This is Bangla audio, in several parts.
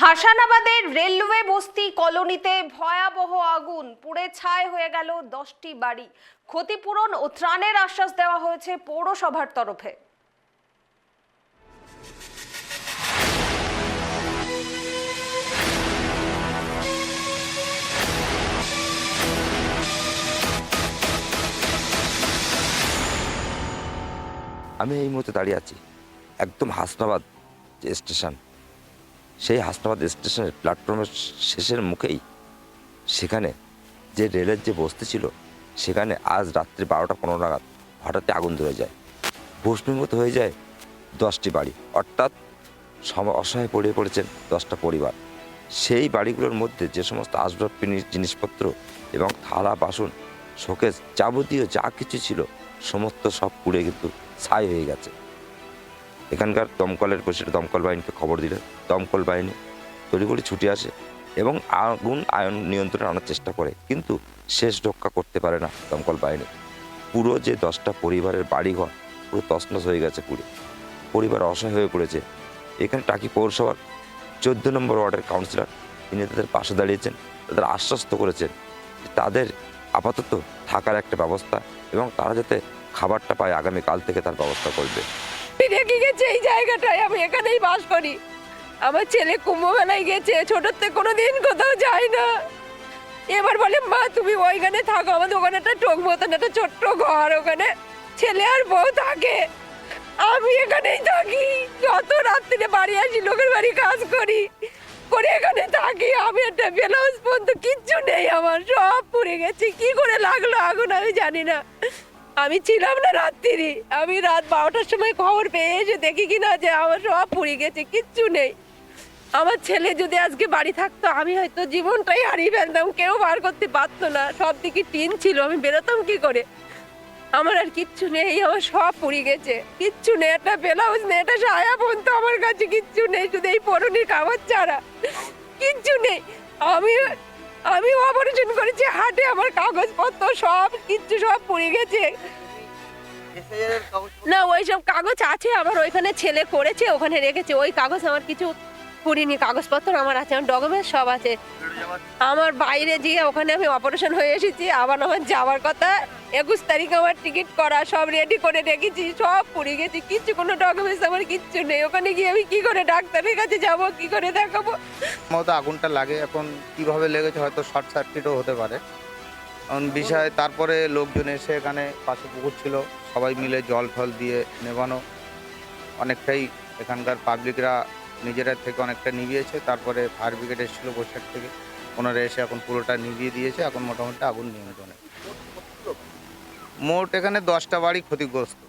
হাসানাবাদের রেলওয়ে বস্তি কলোনিতে ভয়াবহ আগুন, পুড়ে ছাই হয়ে গেল 10টি বাড়ি। ক্ষতিপূরণ ও ত্রাণের আশ্বাস দেওয়া হয়েছে পৌরসভার তরফে। আমি এই মুহূর্তে দাঁড়িয়ে আছি একদম হাসনাবাদ যে স্টেশন, সেই হাসনাবাদ স্টেশনের প্ল্যাটফর্মের শেষের মুখেই সেখানে যে রেলের যে বস্তি ছিল, সেখানে আজ রাত্রি 12টা 15 নাগাদ হঠাৎ আগুন ধরে যায়। ভস্মীভূত হয়ে যায় 10টি বাড়ি, অর্থাৎ অসহায় পড়ে পড়েছেন 10টা পরিবার। সেই বাড়িগুলোর মধ্যে যে সমস্ত আসবাব জিনিসপত্র এবং থালা বাসন শোকেস যাবতীয় যা কিছু ছিল সমস্ত সব পুড়ে কিন্তু ছাই হয়ে গেছে। এখানকার দমকলের প্রশাসন দমকল বাহিনীকে খবর দিলে দমকল বাহিনী তড়িঘড়ি ছুটে আসে এবং আগুন নিয়ন্ত্রণে আনার চেষ্টা করে, কিন্তু শেষ রক্ষা করতে পারে না দমকল বাহিনী। পুরো যে 10টা পরিবারের বাড়িঘর পুরো তছনছ হয়ে গেছে, পুরো পরিবার অসহায় হয়ে পড়েছে। এখানে টাকি পৌরসভার 14 নম্বর ওয়ার্ডের কাউন্সিলর তিনি তাদের পাশে দাঁড়িয়েছেন, তাদের আশ্বস্ত করেছেন যে তাদের আপাতত থাকার একটা ব্যবস্থা এবং তারা যাতে খাবারটা পায় আগামীকাল থেকে তার ব্যবস্থা করবে। রেখে গেছে এই জায়গাটায়, আমি এখানেই বাস করি। আমার ছেলে কুম্ভ মেলায় গেছে, ছোটর থেকে কোনোদিন কোথাও যায় না। এবার বলে মা তুমি ওইখানে থাকো, আমাদের ওখানে একটা টোক মতন একটা ছোট্ট ঘর, ওখানে ছেলে আর বউ থাকে, আমি এখানেই থাকি। যত রাত্রিরে বাড়ি আসি লোকের বাড়ি কাজ করি করে এখানে থাকি। আমি একটা ব্লাউজ পর্যন্ত কিচ্ছু নেই, আমার সব পুড়ে গেছে। কি করে লাগলো আগুন আমি জানি না। আমি ছিলাম না রাত্রি, আমি রাত 12টার সময় খবর পেয়ে এসে দেখি কিনা যে আমার সব পুড়ে গেছে, কিচ্ছু নেই। আমার ছেলে যদি আজকে বাড়ি থাকতো আমি হয়তো জীবনটাই হারিয়ে ফেলতাম, কেউ বার করতে পারতো না। সব দিকে টিন ছিল, আমি বেরোতাম কি করে? আমার আর কিচ্ছু নেই, আমার সব পুড়ে গেছে, কিচ্ছু নেই। একটা ব্লাউজ নেই, একটা সায়া পর্যন্ত আমার কাছে কিচ্ছু নেই, শুধু এই পরনের কাগজ ছাড়া কিচ্ছু নেই। আমি অপারেশন করেছি হাটে, আমার কাগজপত্র সব কিচ্ছু সব পুড়ে গেছে। না ওইসব কাগজ আছে আমার, ওইখানে ছেলে করেছে ওখানে রেখেছে, ওই কাগজ আমার কিছু পুড়িনি। কাগজপত্র আমার আছে, আমার ডকুমেন্টস সব আছে। আমার বাইরে গিয়ে ওখানে আমি অপারেশন হয়ে এসেছি, আবার আমার যাওয়ার কথা 21 তারিখে আমার টিকিট করা, সব রেডি করে রেখেছি, সব পুড়ে গেছি, কিচ্ছু কোনো ডকুমেন্টস আমার কিচ্ছু নেই। ওখানে গিয়ে আমি কি করে ডাক্তারের কাছে যাব, কি করে দেখাবো? মতো আগুনটা লাগে, এখন কিভাবে লেগেছে হয়তো শর্ট সার্কিটও হতে পারে বিষয়। তারপরে লোকজন এসে এখানে পাশে পুকুর ছিল, সবাই মিলে জল ফল দিয়ে নেভানো, অনেকটাই এখানকার পাবলিকরা নিজেরা থেকে অনেকটা নিভিয়েছে। তারপরে ফায়ার ব্রিগেড এসেছিলো বৈশাখ থেকে, ওনারা এসে এখন পুরোটা নিভিয়ে দিয়েছে। এখন মোটামুটি আগুন নিয়ন্ত্রণে। মোট এখানে 10টা বাড়ি ক্ষতিগ্রস্ত।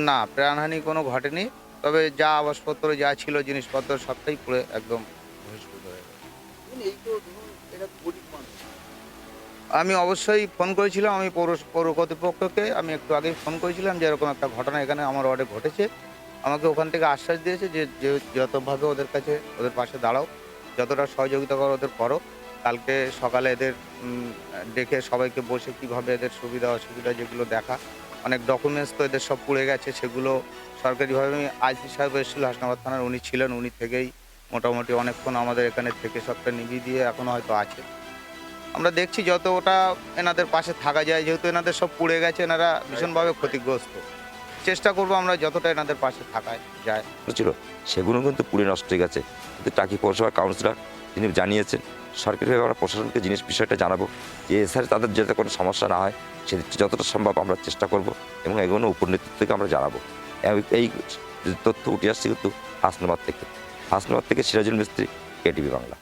না, প্রাণহানি কোনো ঘটেনি, তবে যা আবাসপত্র যা ছিল জিনিসপত্র সবটাই পুরো একদম ভূমিষ্ঠ হয়ে গেছে। আমি অবশ্যই ফোন করেছিলাম, আমি পৌর কর্তৃপক্ষকে আমি একটু আগেই ফোন করেছিলাম যে এরকম একটা ঘটনা এখানে আমার ওয়ার্ডে ঘটেছে। আমাকে ওখান থেকে আশ্বাস দিয়েছে যে যতভাবে ওদের কাছে ওদের পাশে দাঁড়াও, যতটা সহযোগিতা করো ওদের করো। কালকে সকালে এদের ডেকে সবাইকে বসে কীভাবে এদের সুবিধা অসুবিধা যেগুলো দেখা, অনেক ডকুমেন্টস তো এদের সব পুড়ে গেছে, সেগুলো সরকারিভাবে আইসি সাহেব এসেছিল হাসনাবাদ থানার, উনি ছিলেন, উনি থেকেই মোটামুটি অনেকক্ষণ আমাদের এখানে থেকে সবটা নিভিয়ে দিয়ে এখনও হয়তো আছে। আমরা দেখছি যত ওটা এনাদের পাশে থাকা যায়, যেহেতু এনাদের সব পুড়ে গেছে, এনারা ভীষণভাবে ক্ষতিগ্রস্ত। চেষ্টা করবো আমরা যতটা এনাদের পাশে থাকায় যায় ছিল সেগুলো কিন্তু পুড়ে নষ্ট হয়ে গেছে। কিন্তু টাকি পৌরসভার কাউন্সিলর তিনি জানিয়েছেন সরকারিভাবে আমরা প্রশাসনকে বিষয়টা জানাবো যে এছাড়া তাদের যাতে কোনো সমস্যা না হয় সেদিকটা যতটা সম্ভব আমরা চেষ্টা করব এবং এগুলো উপর নেতৃত্বকে আমরা জানাবো। এই তথ্য উঠে আসছে কিন্তু হাসনাবাদ থেকে সিরাজুল মিস্ত্রি, কেটিভি বাংলা।